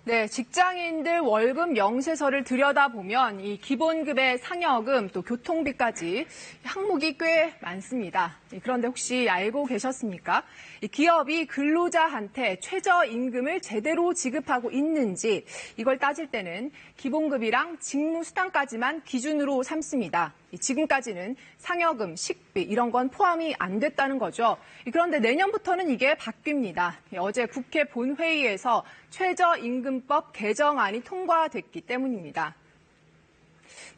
네, 직장인들 월급 명세서를 들여다보면 이 기본급의 상여금 또 교통비까지 항목이 꽤 많습니다. 그런데 혹시 알고 계셨습니까? 이 기업이 근로자한테 최저임금을 제대로 지급하고 있는지 이걸 따질 때는 기본급이랑 직무수당까지만 기준으로 삼습니다. 지금까지는 상여금, 식비 이런 건 포함이 안 됐다는 거죠. 그런데 내년부터는 이게 바뀝니다. 어제 국회 본회의에서 최저임금법 개정안이 통과됐기 때문입니다.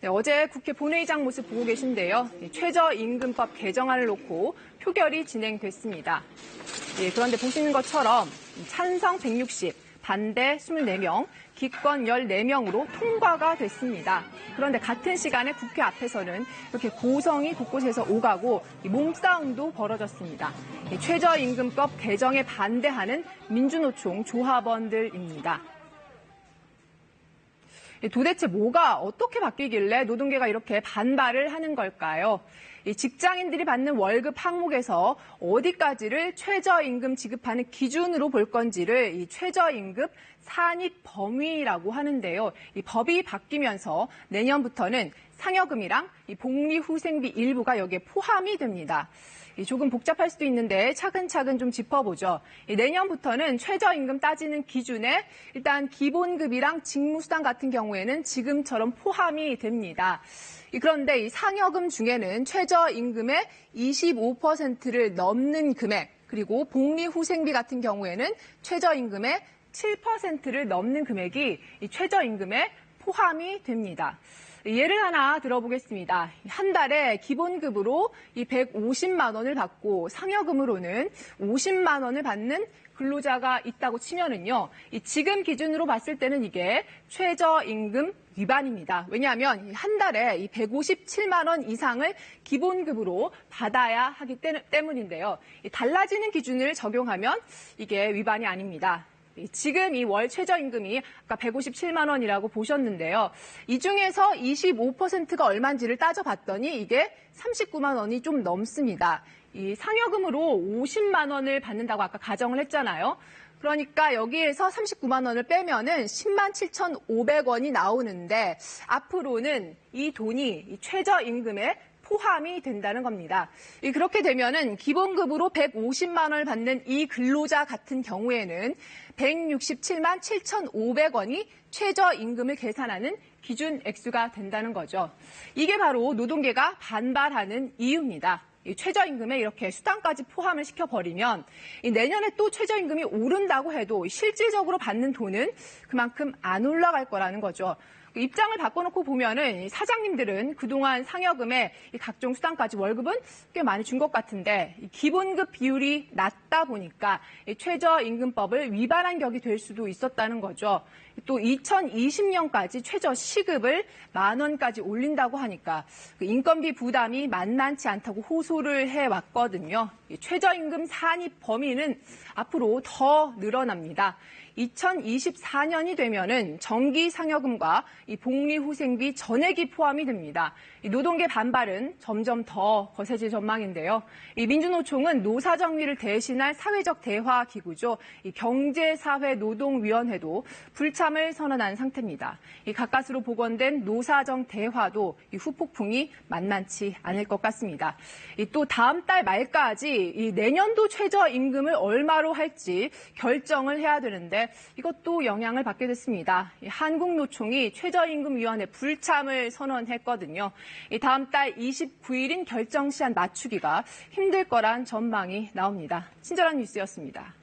네, 어제 국회 본회의장 모습 보고 계신데요. 최저임금법 개정안을 놓고 표결이 진행됐습니다. 그런데 보시는 것처럼 찬성 160, 반대 24명, 기권 14명으로 통과가 됐습니다. 그런데 같은 시간에 국회 앞에서는 이렇게 고성이 곳곳에서 오가고 몸싸움도 벌어졌습니다. 최저임금법 개정에 반대하는 민주노총 조합원들입니다. 도대체 뭐가 어떻게 바뀌길래 노동계가 이렇게 반발을 하는 걸까요? 직장인들이 받는 월급 항목에서 어디까지를 최저임금 지급하는 기준으로 볼 건지를 이 최저임금 산입 범위라고 하는데요. 이 법이 바뀌면서 내년부터는 상여금이랑 이 복리후생비 일부가 여기에 포함이 됩니다. 조금 복잡할 수도 있는데 차근차근 좀 짚어보죠. 내년부터는 최저임금 따지는 기준에 일단 기본급이랑 직무수당 같은 경우에는 지금처럼 포함이 됩니다. 그런데 이 상여금 중에는 최저임금의 25%를 넘는 금액, 그리고 복리후생비 같은 경우에는 최저임금의 7%를 넘는 금액이 이 최저임금에 포함이 됩니다. 예를 하나 들어보겠습니다. 한 달에 기본급으로 이 150만 원을 받고 상여금으로는 50만 원을 받는 근로자가 있다고 치면은요. 이 지금 기준으로 봤을 때는 이게 최저임금 위반입니다. 왜냐하면 한 달에 이 157만 원 이상을 기본급으로 받아야 하기 때문인데요. 달라지는 기준을 적용하면 이게 위반이 아닙니다. 지금 이 월 최저임금이 아까 157만 원이라고 보셨는데요. 이 중에서 25%가 얼마인지를 따져봤더니 이게 39만 원이 좀 넘습니다. 이 상여금으로 50만 원을 받는다고 아까 가정을 했잖아요. 그러니까 여기에서 39만 원을 빼면은 10만 7,500원이 나오는데 앞으로는 이 돈이 이 최저임금에 포함이 된다는 겁니다. 그렇게 되면은 기본급으로 150만 원을 받는 이 근로자 같은 경우에는 167만 7,500원이 최저임금을 계산하는 기준 액수가 된다는 거죠. 이게 바로 노동계가 반발하는 이유입니다. 이 최저임금에 이렇게 수당까지 포함을 시켜버리면 내년에 또 최저임금이 오른다고 해도 실질적으로 받는 돈은 그만큼 안 올라갈 거라는 거죠. 입장을 바꿔놓고 보면은 사장님들은 그동안 상여금에 각종 수당까지 월급은 꽤 많이 준 것 같은데 기본급 비율이 낮다 보니까 최저임금법을 위반한 격이 될 수도 있었다는 거죠. 또 2020년까지 최저 시급을 10,000원까지 올린다고 하니까 인건비 부담이 만만치 않다고 호소를 해왔거든요. 최저임금 산입 범위는 앞으로 더 늘어납니다. 2024년이 되면은 정기 상여금과 이 복리후생비 전액이 포함이 됩니다. 이 노동계 반발은 점점 더 거세질 전망인데요. 이 민주노총은 노사정위를 대신할 사회적 대화 기구죠. 이 경제사회노동위원회도 불참을 선언한 상태입니다. 이 가까스로 복원된 노사정 대화도 이 후폭풍이 만만치 않을 것 같습니다. 또 다음 달 말까지 이 내년도 최저임금을 얼마로 할지 결정을 해야 되는데 이것도 영향을 받게 됐습니다. 한국노총이 최저임금위원회 불참을 선언했거든요. 다음 달 29일인 결정 시한 맞추기가 힘들 거란 전망이 나옵니다. 친절한 뉴스였습니다.